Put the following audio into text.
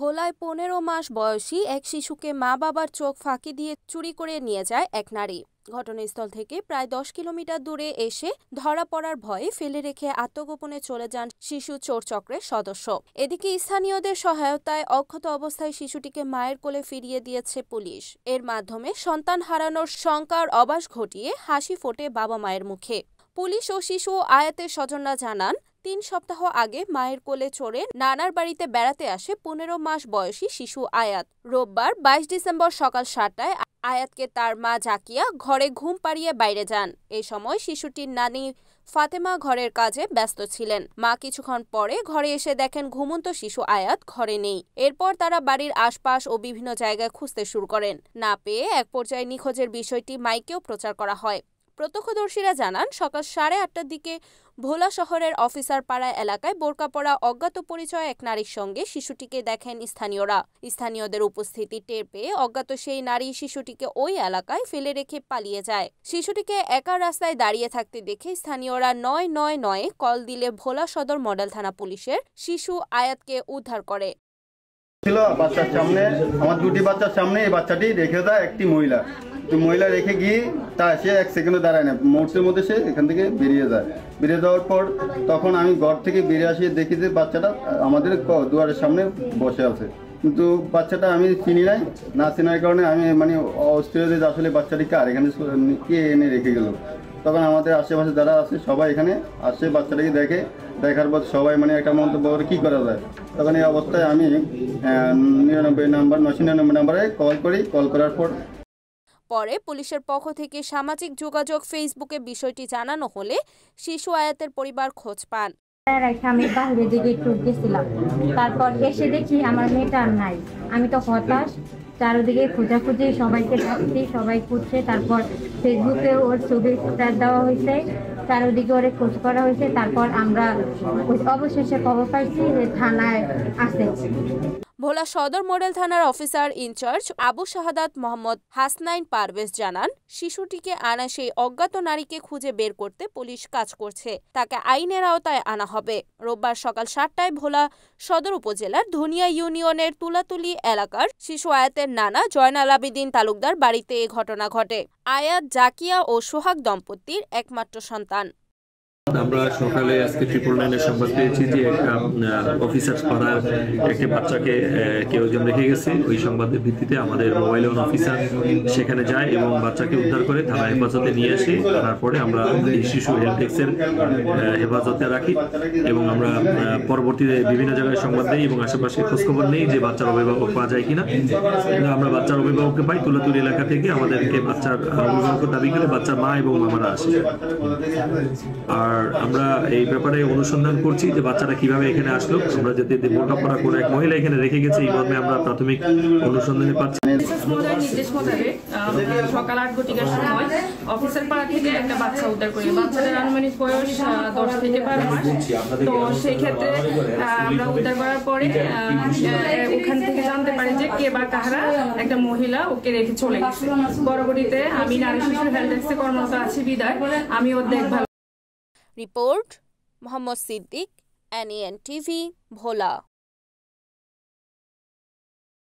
ভোলায় ১৫ মাস বয়সী এক শিশুকে মা বাবার চোখ ফাঁকি দিয়ে চুরি করে নিয়ে যায় এক নারী। ঘটনাস্থল থেকে প্রায় ১০ কিলোমিটার দূরে এসে ধরা পড়ার ভয়ে ফেলে রেখে আত্মগোপনে চলে যান শিশু চোর চক্রের সদস্য। এদিকে স্থানীয়দের সহায়তায় অক্ষত অবস্থায় শিশুটিকে মায়ের কোলে ফিরিয়ে দিয়েছে পুলিশ। এর মাধ্যমে সন্তান হারানোর শঙ্কার অবসান ঘটিয়ে হাসি ফোটে বাবা মায়ের মুখে। পুলিশ ও শিশু আয়াতের স্বজনরা জানান, ৩ সপ্তাহ আগে মায়ের কোলে চড়ে নানার বাড়িতে বেড়াতে আসে ১৫ মাস বয়সী শিশু আয়াত। রোববার ২২ ডিসেম্বর সকাল ৭টায় আয়াতকে তার মা জাকিয়া ঘরে ঘুম পাড়িয়ে বাইরে যান। এই সময় শিশুটির নানি ফাতেমা ঘরের কাজে ব্যস্ত ছিলেন। মা কিছুক্ষণ পরে ঘরে এসে দেখেন ঘুমন্ত শিশু আয়াত ঘরে নেই। এরপর তারা বাড়ির আশপাশ ও বিভিন্ন জায়গায় খুঁজতে শুরু করেন। না পেয়ে এক পর্যায়ে নিখোঁজের বিষয়টি মাইকেও প্রচার করা হয়। প্রত্যক্ষদর্শীরা জানান, সকাল ৮:৩০টার দিকে ভোলা শহরের অফিসার পাড়া এলাকায় বোরকা পরা অজ্ঞাত পরিচয় এক নারীর সঙ্গে শিশুটিকে দেখেন স্থানীয়রা। স্থানীয়দের উপস্থিতি টের পেয়ে অজ্ঞাত সেই নারী শিশুটিকে ওই এলাকায় ফেলে রেখে পালিয়ে যায়। শিশুটিকে একা রাস্তায় দাঁড়িয়ে থাকতে দেখে স্থানীয়রা ৯৯৯ কল দিলে ভোলা সদর মডেল থানা পুলিশের শিশু আয়াতকে উদ্ধার করে। ছিল বাচ্চার সামনে, আমার দুটি বাচ্চার সামনে এই বাচ্চাটি রেখে দেয় একটি মহিলা রেখে গিয়ে সে ১ সেকেন্ডও দাঁড়ায় না, মুহূর্তের মধ্যে সে এখান থেকে বেরিয়ে যায়। বেরিয়ে যাওয়ার পর তখন আমি ঘর থেকে বেরিয়ে আসি, দেখি যে বাচ্চাটা আমাদের দুয়ারের সামনে বসে আছে। কিন্তু বাচ্চাটা আমি চিনি নাই, না চেনার কারণে আমি অস্থির যে আসলে বাচ্চাটি কার, এখানে কে এনে রেখে গেল। তখন আমাদের আশেপাশে যারা আছে সবাই এখানে আসে, বাচ্চাটাকে দেখার পর সবাই একটা মন্তব্য করে কী করা যায়। তখন এই অবস্থায় আমি ৯৯৯ নাম্বারে কল করি। কল করার পরে পুলিশের পক্ষ থেকে সামাজিক যোগাযোগ ফেসবুকে বিষয়টি জানানো হলে শিশু আয়াতের পরিবার খোঁজ পান। আমি বাইরের দিকে একটু গেছিলাম, তারপর এসে দেখি আমার মেয়েটা আর নাই। আমি তো হতাশ, চারদিকে খোঁজাখুঁজি, সবাইকে ডাকছি, সবাই খুঁজছে। তারপর ফেসবুকে ওর ছবি দেওয়া হয়েছে, চারদিকে ওরে খোঁজ করা হয়েছে। তারপর আমরা অবশেষে খবর পাইছি যে থানায় আছে। ভোলা সদর মডেল থানার অফিসার ইনচার্জ আবু শাহাদাত মোহাম্মদ হাসনাইন পারভেজ জানান, শিশুটিকে আনা সেই অজ্ঞাত নারীকে খুঁজে বের করতে পুলিশ কাজ করছে। তাকে আইনের আওতায় আনা হবে। রোববার সকাল ৭টায় ভোলা সদর উপজেলার ধনিয়া ইউনিয়নের তুলাতুলি এলাকার শিশু আয়াতের নানা জয়নাল আবেদিন তালুকদার বাড়িতে এ ঘটনা ঘটে। আয়াত জাকিয়া ও সোহাগ দম্পতির একমাত্র সন্তান। আমরা সকালে আজকে 999 সংবাদ পেয়েছি যে একটা অফিসার পাড়ার একটা বাচ্চাকে কেউ একজন রেখে গেছে। ওই সংবাদের ভিত্তিতে আমাদের মোবাইল ওয়ান অফিসার সেখানে যায় এবং বাচ্চাকে উদ্ধার করে থানা হেফাজতে নিয়ে আসে। তারপরে আমরা শিশু হেল্প ডেস্কের হেফাজতে রাখি এবং আমরা পরবর্তীতে বিভিন্ন জায়গায় সংবাদ দিই এবং আশেপাশে খোঁজখবর নেই যে বাচ্চার অভিভাবক পাওয়া যায় কিনা। আমরা বাচ্চার অভিভাবককে পাই তুলাতুলি এলাকা থেকে। আমাদেরকে বাচ্চার অভিভাবক দাবি করে বাচ্চার মা এবং মামারা আসে। আর আমরা এই ব্যাপারে অনুসন্ধান করছি যে বাচ্চাটা কিভাবে এখানে আসলো। আমরা যদি বোরকা পরা কোনো এক মহিলা এখানে রেখে গেছে, এইভাবে আমরা প্রাথমিক অনুসন্ধানে পাচ্ছি। নির্দেশ মোতাবেক সকাল ৮ ঘটিকার সময় অফিসার পাড়া থেকে একটা বাচ্চা উদ্ধার করি। বাচ্চাটার আনুমানিক বয়স ১০ থেকে ১২ মাস। তো সেই ক্ষেত্রে আমরা উদ্ধার করার পরে ওখান থেকে জানতে পারি যে কে বা কাহারা একটা মহিলা ওকে রেখে চলে গেছে। পরবর্তীতে আমি নারী শিশু হেল্প ডেস্কে কর্মরত আছি বিদায় আমি ওর দেখভাল। Report Mohammad Siddique, NEN TV, ভোলা।